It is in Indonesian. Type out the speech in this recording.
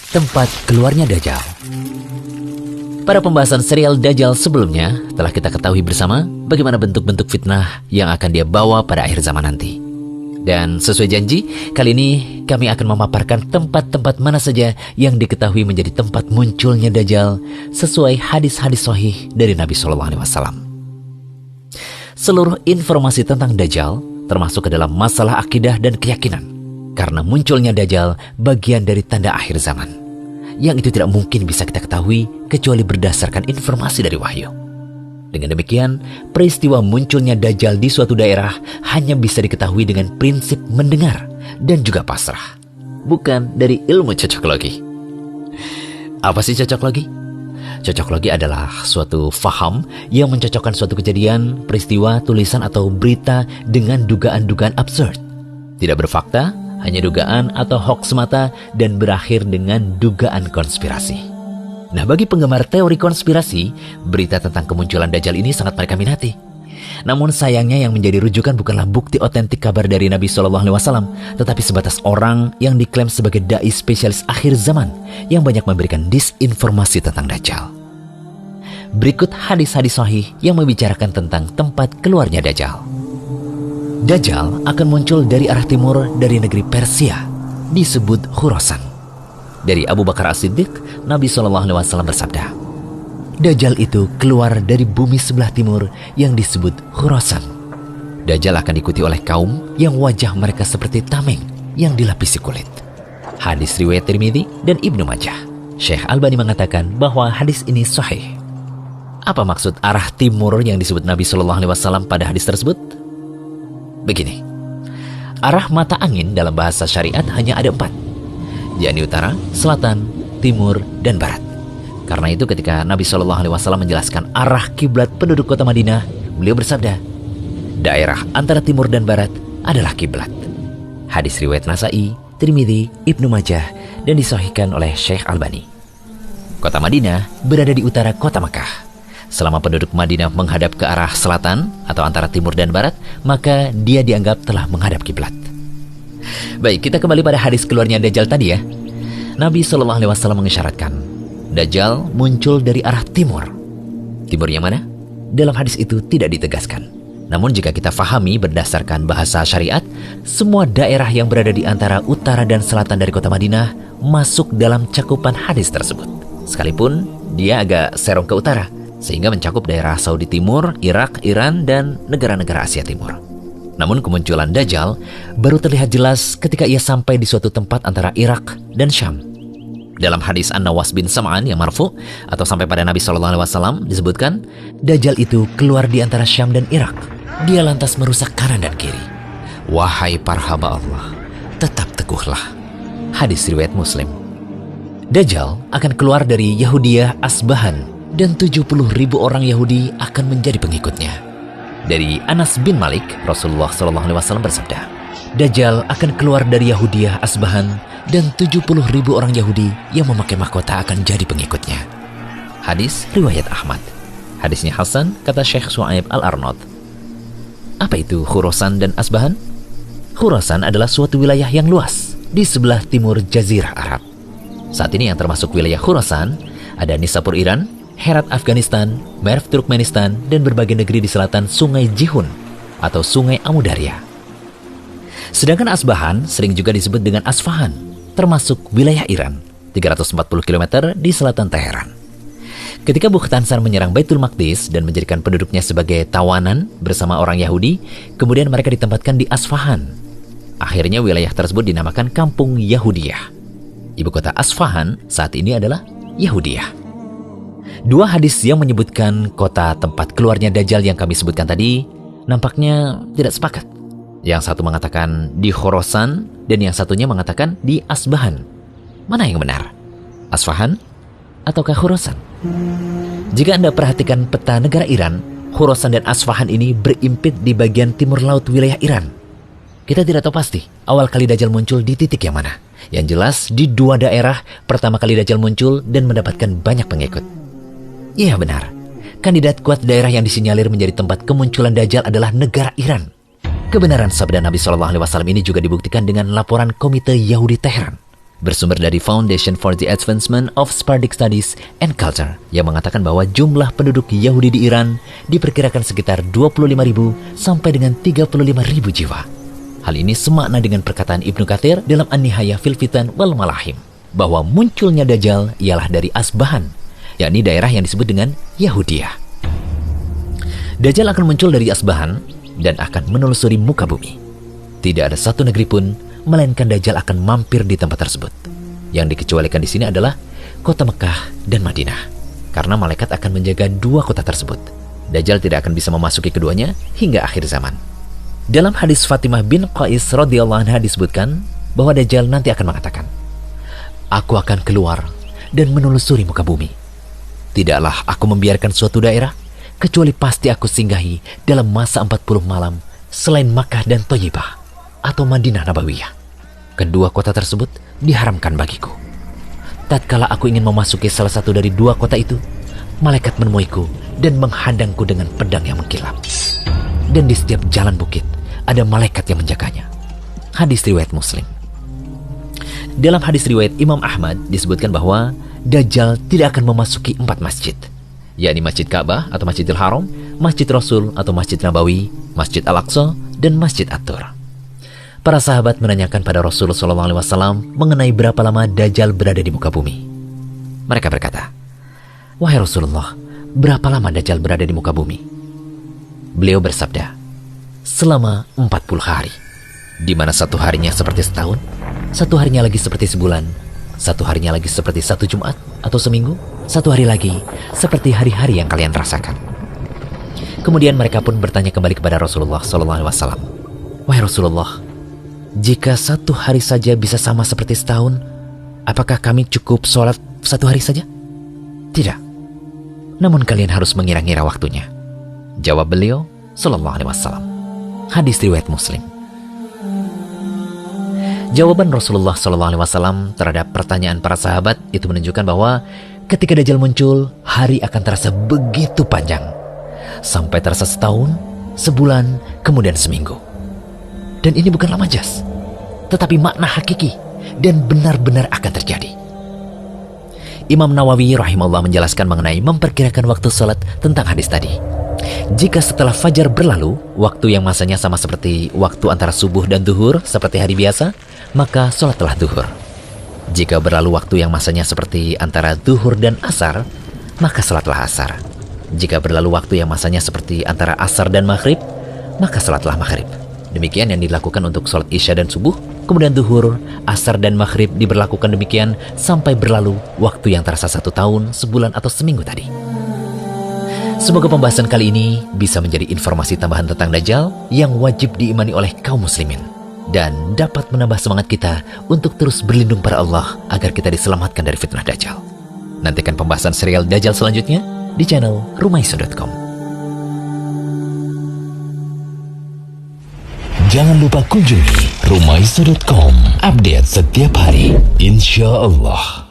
tempat keluarnya Dajjal. Pada pembahasan serial Dajjal sebelumnya, telah kita ketahui bersama bagaimana bentuk-bentuk fitnah yang akan dia bawa pada akhir zaman nanti. Dan sesuai janji, kali ini kami akan memaparkan tempat-tempat mana saja yang diketahui menjadi tempat munculnya Dajjal sesuai hadis-hadis sahih dari Nabi SAW. Seluruh informasi tentang Dajjal termasuk ke dalam masalah akidah dan keyakinan, karena munculnya Dajjal bagian dari tanda akhir zaman, yang itu tidak mungkin bisa kita ketahui kecuali berdasarkan informasi dari wahyu. Dengan demikian, peristiwa munculnya Dajjal di suatu daerah hanya bisa diketahui dengan prinsip mendengar dan juga pasrah, bukan dari ilmu cocoklogi. Apa sih cocoklogi? Cocoklogi adalah suatu faham yang mencocokkan suatu kejadian, peristiwa, tulisan, atau berita dengan dugaan-dugaan absurd. Tidak berfakta, hanya dugaan atau hoax semata, dan berakhir dengan dugaan konspirasi. Nah, bagi penggemar teori konspirasi, berita tentang kemunculan Dajjal ini sangat mereka minati. Namun sayangnya yang menjadi rujukan bukanlah bukti otentik kabar dari Nabi SAW, tetapi sebatas orang yang diklaim sebagai dai spesialis akhir zaman yang banyak memberikan disinformasi tentang Dajjal. Berikut hadis-hadis sahih yang membicarakan tentang tempat keluarnya Dajjal. Dajjal akan muncul dari arah timur dari negeri Persia, disebut Khurasan. Dari Abu Bakar As-Siddiq, Nabi SAW bersabda, Dajjal itu keluar dari bumi sebelah timur yang disebut Khurasan. Dajjal akan diikuti oleh kaum yang wajah mereka seperti tameng yang dilapisi kulit. Hadis riwayat Tirmidzi dan Ibnu Majah. Syekh Albani mengatakan bahwa hadis ini sahih. Apa maksud arah timur yang disebut Nabi SAW pada hadis tersebut? Begini, arah mata angin dalam bahasa syariat hanya ada 4, yakni utara, selatan, timur, dan barat. Karena itu ketika Nabi SAW menjelaskan arah kiblat penduduk kota Madinah, beliau bersabda, daerah antara timur dan barat adalah kiblat. Hadis riwayat Nasai, Tirmidzi, Ibnu Majah, dan disahihkan oleh Syekh Albani. Kota Madinah berada di utara kota Makkah. Selama penduduk Madinah menghadap ke arah selatan atau antara timur dan barat, maka dia dianggap telah menghadap kiblat. Baik, kita kembali pada hadis keluarnya Dajjal tadi ya. Nabi SAW mengisyaratkan Dajjal muncul dari arah timur. Timur yang mana? Dalam hadis itu tidak ditegaskan. Namun jika kita fahami berdasarkan bahasa syariat, semua daerah yang berada di antara utara dan selatan dari kota Madinah masuk dalam cakupan hadis tersebut. Sekalipun dia agak serong ke utara, sehingga mencakup daerah Saudi Timur, Irak, Iran, dan negara-negara Asia Timur. Namun kemunculan Dajjal baru terlihat jelas ketika ia sampai di suatu tempat antara Irak dan Syam. Dalam hadis An-Nawas bin Sam'an yang marfu atau sampai pada Nabi SAW disebutkan, Dajjal itu keluar di antara Syam dan Irak. Dia lantas merusak kanan dan kiri. Wahai para hamba Allah, tetap teguhlah. Hadis riwayat Muslim. Dajjal akan keluar dari Yahudiyah Asbahan dan 70.000 orang Yahudi akan menjadi pengikutnya. Dari Anas bin Malik, Rasulullah SAW bersabda, Dajjal akan keluar dari Yahudiyah Asbahan dan 70.000 orang Yahudi yang memakai mahkota akan jadi pengikutnya. Hadis riwayat Ahmad. Hadisnya Hasan, kata Syekh Su'aib Al-Arnaud. Apa itu Khurasan dan Asbahan? Khurasan adalah suatu wilayah yang luas di sebelah timur Jazirah Arab. Saat ini yang termasuk wilayah Khurasan ada Nishapur Iran, Herat Afghanistan, Merv Turkmenistan, dan berbagai negeri di selatan Sungai Jihun atau Sungai Amudarya. Sedangkan Asbahan sering juga disebut dengan Asfahan, termasuk wilayah Iran, 340 km di selatan Teheran. Ketika Bukhtansan menyerang Baitul Maqdis dan menjadikan penduduknya sebagai tawanan bersama orang Yahudi, kemudian mereka ditempatkan di Asfahan. Akhirnya wilayah tersebut dinamakan Kampung Yahudiyah. Ibu kota Asfahan saat ini adalah Yahudiyah. Dua hadis yang menyebutkan kota tempat keluarnya Dajjal yang kami sebutkan tadi nampaknya tidak sepakat. Yang satu mengatakan di Khurasan dan yang satunya mengatakan di Asbahan. Mana yang benar? Asfahan ataukah Khurasan? Jika Anda perhatikan peta negara Iran, Khurasan dan Asfahan ini berimpit di bagian timur laut wilayah Iran. Kita tidak tahu pasti awal kali Dajjal muncul di titik yang mana. Yang jelas di dua daerah pertama kali Dajjal muncul dan mendapatkan banyak pengikut. Iya benar, kandidat kuat daerah yang disinyalir menjadi tempat kemunculan Dajjal adalah negara Iran. Kebenaran sabda Nabi SAW ini juga dibuktikan dengan laporan Komite Yahudi Teheran. bersumber dari Foundation for the Advancement of Sephardic Studies and Culture yang mengatakan bahwa jumlah penduduk Yahudi di Iran diperkirakan sekitar 25.000 sampai dengan 35.000 jiwa. Hal ini semakna dengan perkataan Ibnu Katsir dalam An-Nihayah fil Fitan wal Malahim bahwa munculnya Dajjal ialah dari Asbahan, yakni daerah yang disebut dengan Yahudiyah. Dajjal akan muncul dari Asbahan dan akan menelusuri muka bumi. Tidak ada satu negeri pun melainkan Dajjal akan mampir di tempat tersebut. Yang dikecualikan di sini adalah kota Mekah dan Madinah, karena malaikat akan menjaga dua kota tersebut. Dajjal tidak akan bisa memasuki keduanya hingga akhir zaman. Dalam hadis Fatimah bin Qais radhiyallahu anha disebutkan bahwa Dajjal nanti akan mengatakan, "Aku akan keluar dan menelusuri muka bumi. Tidaklah aku membiarkan suatu daerah, kecuali pasti aku singgahi dalam masa 40 malam selain Makkah dan Thayyibah atau Madinah Nabawiyah. Kedua kota tersebut diharamkan bagiku. Tatkala aku ingin memasuki salah satu dari dua kota itu, malaikat menemuiku dan menghadangku dengan pedang yang mengkilap. Dan di setiap jalan bukit ada malaikat yang menjaganya." Hadis riwayat Muslim. Dalam hadis riwayat Imam Ahmad disebutkan bahwa Dajjal tidak akan memasuki 4 masjid, yakni Masjid Ka'bah atau Masjidil Haram, Masjid Rasul atau Masjid Nabawi, Masjid Al-Aqsa, dan Masjid At-Tur. Para sahabat menanyakan pada Rasulullah SAW mengenai berapa lama Dajjal berada di muka bumi. Mereka berkata, "Wahai Rasulullah, berapa lama Dajjal berada di muka bumi?" Beliau bersabda, "Selama 40 hari, di mana satu harinya seperti setahun, satu harinya lagi seperti sebulan, satu harinya lagi seperti satu Jumat atau seminggu, satu hari lagi seperti hari-hari yang kalian rasakan." Kemudian mereka pun bertanya kembali kepada Rasulullah SAW, "Wahai Rasulullah, jika satu hari saja bisa sama seperti setahun, apakah kami cukup sholat satu hari saja?" "Tidak, namun kalian harus mengira-ngira waktunya," jawab beliau SAW. Hadis riwayat Muslim. Jawaban Rasulullah SAW terhadap pertanyaan para sahabat itu menunjukkan bahwa ketika Dajjal muncul, hari akan terasa begitu panjang, sampai terasa setahun, sebulan, kemudian seminggu. Dan ini bukanlah majas, tetapi makna hakiki dan benar-benar akan terjadi. Imam Nawawi rahimahullah menjelaskan mengenai memperkirakan waktu salat tentang hadis tadi. Jika setelah fajar berlalu, waktu yang masanya sama seperti waktu antara subuh dan duhur seperti hari biasa, maka sholatlah duhur. Jika berlalu waktu yang masanya seperti antara duhur dan asar, maka sholatlah asar. Jika berlalu waktu yang masanya seperti antara asar dan maghrib, maka sholatlah maghrib. Demikian yang dilakukan untuk sholat isya dan subuh. Kemudian duhur, asar dan maghrib diberlakukan demikian sampai berlalu waktu yang terasa 1 tahun, sebulan atau seminggu tadi. Semoga pembahasan kali ini bisa menjadi informasi tambahan tentang Dajjal yang wajib diimani oleh kaum muslimin dan dapat menambah semangat kita untuk terus berlindung pada Allah agar kita diselamatkan dari fitnah Dajjal. Nantikan pembahasan serial Dajjal selanjutnya di channel Rumaiso.com. Jangan lupa kunjungi Rumaiso.com, update setiap hari, insya Allah.